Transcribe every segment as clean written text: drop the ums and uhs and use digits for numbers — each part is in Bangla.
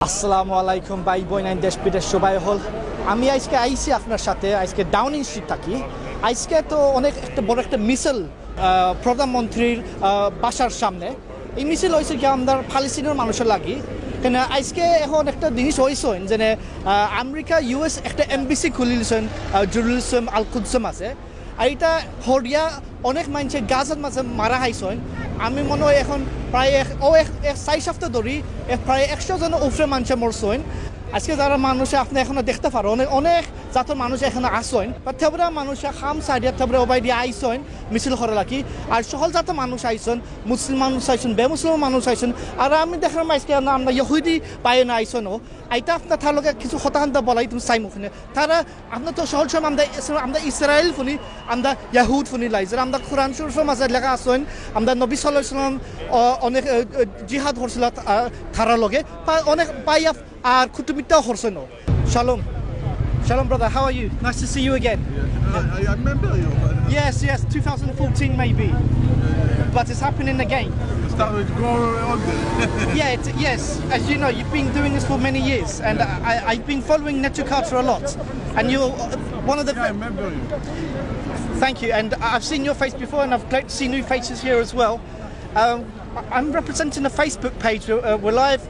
আসসালামু আলাইকুম ভাই বোন দেশ বিদেশ সবাই হল আমি আজকে আইছি আপনার সাথে আজকে ডাউনিং স্ট্রিট থাকি আজকে তো অনেক একটা বড় একটা মিছিল প্রধানমন্ত্রীর বাসার সামনে এই মিছিল হয়েছে কি আমাদের ফালিস্তিনের মানুষের লাগি কেন আজকে এখন একটা জিনিস হয়েছে যে আমেরিকা ইউএস একটা এমবিসি খুলিছেন জেরুজালেম আল কুদসে মাঝে আর এটা হরিয়া অনেক মানুষের গাজার মাঝে মারা হাইছেন আমি মনে হয় এখন প্রায় এক 4 সপ্তাহ ধরে প্রায় 100 জন উপরে মানুষ মরছেন আজকে যারা মানুষ আপনি এখনো দেখতে পারো অনেক জাতের মানুষ এখানে আসেন বা তেবরা মানুষ খাম সাইডিয়া তেবরা ওবাই দিয়ে আইসেন মিছিল করে রাখি আর সকল জাতের মানুষ আইসেন মুসলিম মানুষ আইসেন বেমুসলিম মানুষ আইসেন আর আমি দেখলাম আজকে আমরা ইহুদি পাই না আইসেনও এটা আপনার তার লগে কিছু হতাহান্তা বলাই তুমি চাই মুখে তারা আপনার তো সহজ সময় আমরা ইসরায়েল শুনি আমরা ইয়াহুদ শুনি লাইজার আমরা কোরআন শরীফের মাঝে লেখা আসেন আমরা নবী সাল্লাল্লাহু আলাইহি ওয়াসাল্লাম অনেক জিহাদ করছিল তারার লগে অনেক বাইয়া আর কুতুবিটাও করছেন Shalom. Shalom, brother. How are you? Nice to see you again. I remember you. Yes, 2014 maybe. But it's happening again. You started to grow older. Yes. As you know, you've been doing this for many years, and I've been following Netukator a lot. And you're one of the... I remember you. Thank you. And I've seen your face before, and I've great to see new faces here as well. I'm representing a Facebook page. We're live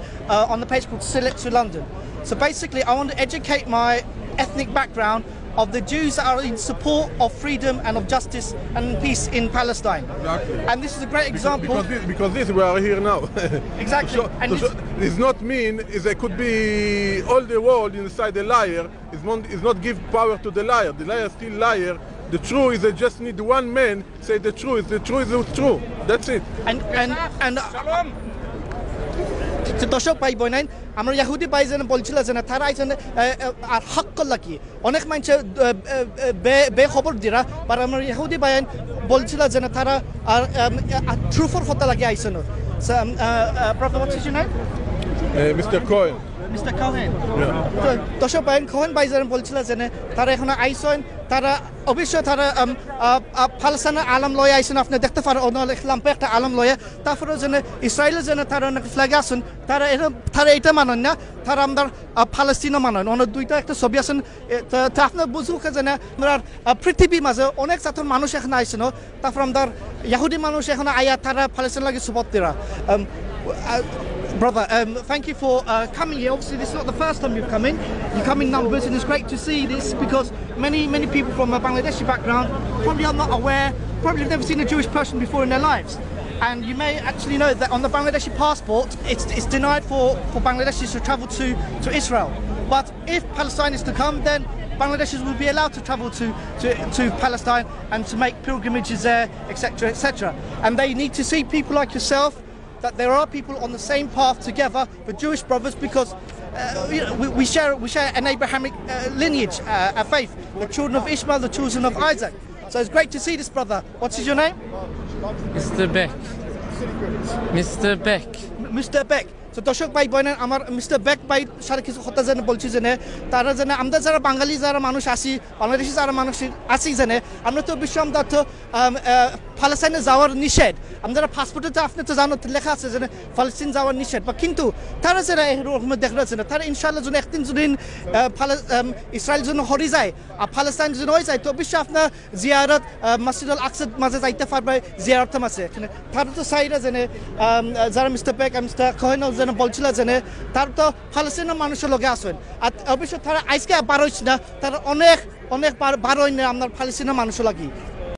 on the page called Select to London. So basically, I want to educate my ethnic background of the Jews that are in support of freedom and of justice and peace in Palestine. Exactly. And this is a great example. Because this we are here now. Exactly. And it's not mean is it could be all the world inside the liar. Is not give power to the liar. The liar is still liar. The truth is they just need one man say the truth. The truth is the truth. That's it. And Shalom. দর্শক ভাই বোন আমরা ইহুদি ভাইজন বলছিল যে না তারা আইছেন আর হক করলা কি অনেক মানুষ বেখবর দিরা আর আমরা ইহুদি ভাইন বলছিল যে না তারা আর ট্রুফর হতে লাগে আইছেন প্রথম হচ্ছে শুনাই Mr. Cohen. Mr. Cohen. দর্শক ভাই কোহেন ভাইজন বলছিল যে না তারা এখন আইছেন তারা অবশ্যই তারা ফালস্তানের আলম লয়ে আইসেন আপনি দেখতে পারেন লাম্পে একটা আলম লয়ে তারপরে যেন ইসরায়েলের যেন তারা অনেক ফ্ল্যাগ আসেন তারা এটা মানেন না তারা আমাদের ফালস্তিনও মানেন অনেক দুইটা একটা ছবি আছেন তা আপনার বুঝুক যেন আমরা পৃথিবীর মাঝে অনেক জাতের মানুষ এখানে আইসেন তারপর আমাদের ইহুদি মানুষ এখানে আয়া তারা ফালস্তিন লাগে সুপত দিরা Brother, thank you for coming here. Obviously, this is not the first time you've come in. You come in numbers, and it's great to see this because many people from a Bangladeshi background probably are not aware, probably have never seen a Jewish person before in their lives. And you may actually know that on the Bangladeshi passport, it's denied for Bangladeshis to travel to Israel. But if Palestine is to come, then Bangladeshis will be allowed to travel to Palestine and to make pilgrimages there, etc., etc. And they need to see people like yourself, that there are people on the same path together, the Jewish brothers, because we share an Abrahamic lineage, a faith, the children of Ishmael, the children of Isaac. So it's great to see this, brother. What is your name? Mr. Beck. Mr. Beck. Mr. Beck. তো দর্শক ভাই বোন আমার মিস্টার বেক ভাই সারা কিছু কথা জানে বলছি জেনে তারা জানে আমরা যারা বাঙালি যারা মানুষ আসি বাংলাদেশি যারা মানুষ আসি জানে আমরা তো বিশ্ব আমরা তো ফালস্তিনে যাওয়ার নিষেধ আমরা পাসপোর্টে তো আপনি তো জানো লেখা আছে যে ফালস্তিন যাওয়ার নিষেধ বা কিন্তু তারা যারা এরকম দেখা যাচ্ছে না তারা ইনশাআল্লাহ যদি একদিন যদি ইসরায়েল জন্য হরি যায় আর ফালস্তিন যদি হয়ে যায় তো বিশ্ব আপনার জিয়ারত মসজিদ আল আকসার মাঝে যাইতে পারবে জিয়ারত আছে এখানে তারা তো চাইরা জেনে যারা মিস্টার বেক মিস্টার কোহেন বলছিল যে তার তো ফালস্তিনের মানুষের লগে আসেন আর অবশ্য তারা আজকে বার হইছে না তারা অনেক বার হই না আপনার ফালস্তিনের মানুষের লাগি